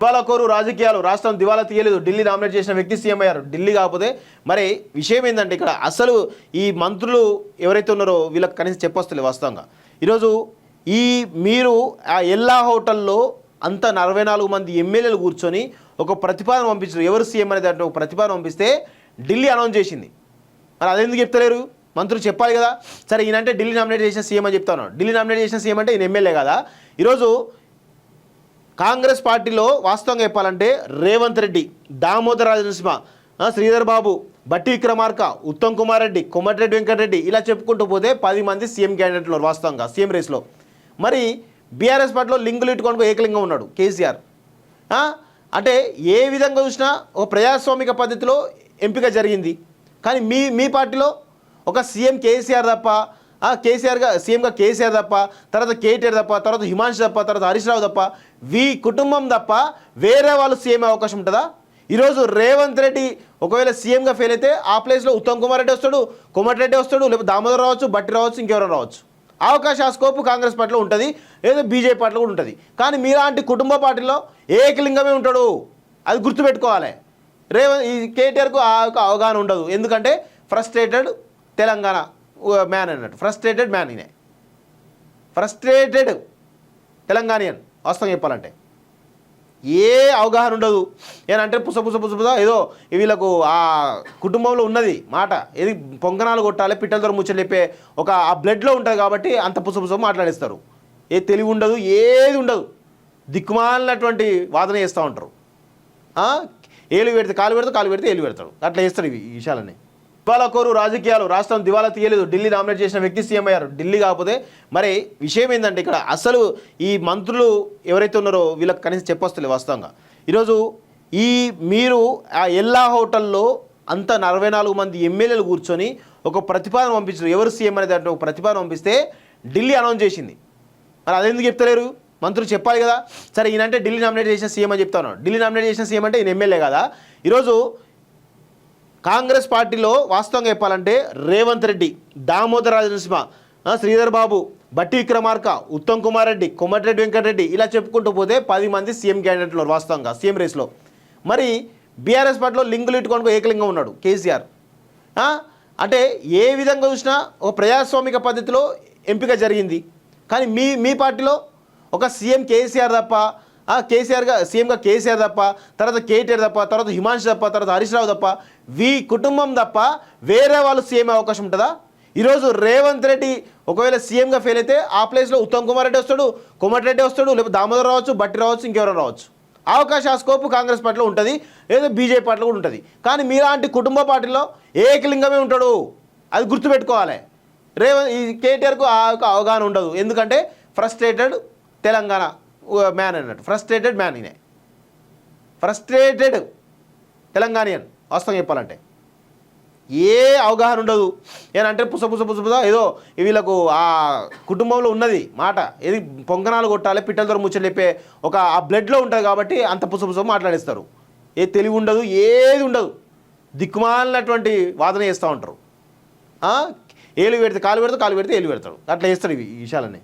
దివాలాకోరు రాజకీయాలు రాష్ట్రం దివాలా తీయలేదు. ఢిల్లీ నామినేట్ చేసిన వ్యక్తి సీఎం అయ్యారు. ఢిల్లీ కాకపోతే మరి విషయం ఏంటంటే ఇక్కడ అసలు ఈ మంత్రులు ఎవరైతే ఉన్నారో వీళ్ళకి కనీసం చెప్పొస్తలేదు వాస్తవంగా. ఈరోజు మీరు ఆ ఎల్లా హోటల్లో అంత 44 మంది ఎమ్మెల్యేలు కూర్చొని ఒక ప్రతిపాదన పంపించారు. ఎవరు సీఎం అనేది అంటే ఒక ప్రతిపాదన పంపిస్తే ఢిల్లీ అనౌన్స్ చేసింది. మరి అదెందుకు చెప్తలేరు? మంత్రులు చెప్పాలి కదా. సరే ఈయనంటే ఢిల్లీ నామినేట్ చేసిన సీఎం అని చెప్తాను. ఢిల్లీ నామినేట్ చేసిన సీఎం అంటే ఈయన ఎమ్మెల్యే కదా. ఈరోజు కాంగ్రెస్ పార్టీలో వాస్తవంగా చెప్పాలంటే రేవంత్ రెడ్డి, దామోదర రాజనరసింహ, శ్రీధర్ బాబు, బట్టి విక్రమార్క, ఉత్తమ్ కుమార్ రెడ్డి, కోమటిరెడ్డి వెంకటరెడ్డి ఇలా చెప్పుకుంటూ పోతే 10 మంది సీఎం క్యాండిడేట్లు వాస్తవంగా సీఎం రేస్లో. మరి బీఆర్ఎస్ పార్టీలో లింగులు ఇట్టుకొని ఏకలింగం ఉన్నాడు కేసీఆర్. అంటే ఏ విధంగా చూసినా ఒక ప్రజాస్వామిక పద్ధతిలో ఎంపిక జరిగింది. కానీ మీ పార్టీలో ఒక సీఎం కేసీఆర్ తప్ప, సీఎంగా కేసీఆర్ తప్ప, తర్వాత కేటీఆర్ తప్ప, తర్వాత హిమాంశు తప్ప, తర్వాత హరీష్ రావు తప్ప, కుటుంబం తప్ప వేరే వాళ్ళు సీఎం అవకాశం ఉంటుందా? ఈరోజు రేవంత్ రెడ్డి ఒకవేళ సీఎంగా ఫెయిల్ అయితే ఆ ప్లేస్లో ఉత్తమ్ కుమార్ రెడ్డి వస్తాడు, కోమటిరెడ్డి వస్తాడు, లేకపోతే దామోదర్ రావచ్చు, బట్టి రావచ్చు, ఇంకెవరైనా రావచ్చు. అవకాశం ఆ స్కోపు కాంగ్రెస్ పార్టీలో ఉంటుంది, లేదా బీజేపీ పార్టీలో కూడా ఉంటుంది. కానీ మీలాంటి కుటుంబ పార్టీలో ఏకలింగమే ఉంటాడు. అది గుర్తుపెట్టుకోవాలి. ఈ కేటీఆర్కు అవగాహన ఉండదు. ఎందుకంటే ఫ్రస్ట్రేటెడ్ తెలంగాణ మ్యాన్ అన్నట్టు. ఫ్రస్ట్రేటెడ్ మ్యాన్ ఈయన, ఫ్రస్ట్రేటెడ్ తెలంగాణియన్ వాస్తవం చెప్పాలంటే. ఏ అవగాహన ఉండదు. ఏనంటే పుస ఏదో వీళ్ళకు ఆ కుటుంబంలో ఉన్నది మాట ఏది పొంగనాలు కొట్టాలి, పిట్టల ద్వారా ముచ్చలు చెప్పే ఒక ఆ బ్లడ్లో ఉంటుంది కాబట్టి అంత పుస మాట్లాడేస్తారు. ఏ తెలివి ఉండదు, ఏది ఉండదు. దిక్కుమాలినటువంటి వాదన చేస్తూ ఉంటారు. ఏలు పెడితే కాలు పెడితే, కాలు పెడితే ఏలు పెడతాడు. అట్లా చేస్తారు ఈ విషయాలన్నీ. దివాలాకోరు రాజకీయాలు రాష్ట్రం దివాలా తీయలేదు. ఢిల్లీ నామినేట్ చేసిన వ్యక్తి సీఎం అయ్యారు. ఢిల్లీ కాకపోతే మరి విషయం ఏంటంటే ఇక్కడ అసలు ఈ మంత్రులు ఎవరైతే ఉన్నారో వీళ్ళకి కనీసం చెప్పొస్తలేదు వాస్తవంగా. ఈరోజు మీరు ఆ ఎల్లా హోటల్లో అంత 44 మంది ఎమ్మెల్యేలు కూర్చొని ఒక ప్రతిపాదన పంపించారు. ఎవరు సీఎం అనేది అంటే ఒక ప్రతిపాదన పంపిస్తే ఢిల్లీ అనౌన్స్ చేసింది. మరి అదెందుకు చెప్తలేరు? మంత్రులు చెప్పాలి కదా. సరే ఈయనంటే ఢిల్లీ నామినేట్ చేసిన సీఎం అని చెప్తాను. ఢిల్లీ నామినేట్ చేసిన సీఎం అంటే ఈయన ఎమ్మెల్యే కదా. ఈరోజు కాంగ్రెస్ పార్టీలో వాస్తవంగా చెప్పాలంటే రేవంత్ రెడ్డి, దామోదర రాజనరసింహ, శ్రీధర్ బాబు, బట్టి విక్రమార్క, ఉత్తమ్ కుమార్ రెడ్డి, కోమటిరెడ్డి వెంకటరెడ్డి ఇలా చెప్పుకుంటూ పోతే 10 మంది సీఎం క్యాండిడేట్లు వాస్తవంగా సీఎం రేస్లో. మరి బీఆర్ఎస్ పార్టీలో లింగులు ఇట్టుకొని ఏకలింగం ఉన్నాడు కేసీఆర్. అంటే ఏ విధంగా చూసినా ఒక ప్రజాస్వామిక పద్ధతిలో ఎంపిక జరిగింది. కానీ మీ పార్టీలో ఒక సీఎం కేసీఆర్ తప్ప, సీఎంగా కేసీఆర్ తప్ప, తర్వాత కేటీఆర్ తప్ప, తర్వాత హిమాంశు తప్ప, తర్వాత హరీష్ రావు తప్ప కుటుంబం తప్ప వేరే వాళ్ళు సీఎం అవకాశం ఉంటుందా? ఈరోజు రేవంత్ రెడ్డి ఒకవేళ సీఎంగా ఫెయిల్ అయితే ఆ ప్లేస్లో ఉత్తమ్ కుమార్ రెడ్డి వస్తాడు, కోమటిరెడ్డి వస్తాడు, లేకపోతే దామోదర్ రావచ్చు, బట్టి రావచ్చు, ఇంకెవరైనా రావచ్చు. అవకాశం ఆ స్కోపు కాంగ్రెస్ పార్టీలో ఉంటుంది, లేదా బీజేపీ పార్టీలో కూడా ఉంటుంది. కానీ మీలాంటి కుటుంబ పార్టీలో ఏకలింగమే ఉంటాడు. అది గుర్తుపెట్టుకోవాలి. ఈ కేటీఆర్కు అవగాహన ఉండదు. ఎందుకంటే ఫ్రస్ట్రేటెడ్ తెలంగాణ మ్యాన్ అన్నట్టు. ఫ్రస్ట్రేటెడ్ మ్యాన్ ఈయన, ఫ్రస్ట్రేటెడ్ తెలంగాణియన్ వాస్తవం చెప్పాలంటే. ఏ అవగాహన ఉండదు. ఏనంటే పుస ఏదో వీళ్ళకు ఆ కుటుంబంలో ఉన్నది మాట ఏది పొంగనాలు కొట్టాలి, పిట్టల ద్వారా ముచ్చలు చెప్పే ఒక ఆ బ్లడ్లో ఉంటుంది కాబట్టి అంత పుస మాట్లాడేస్తారు. ఏ తెలివి ఉండదు, ఏది ఉండదు. దిక్కుమాలినటువంటి వాదన చేస్తూ ఉంటారు. ఏలు పెడితే కాలు పెడితే, కాలు పెడితే ఏలు పెడతాడు. అట్లా చేస్తారు ఈ విషయాలన్నీ.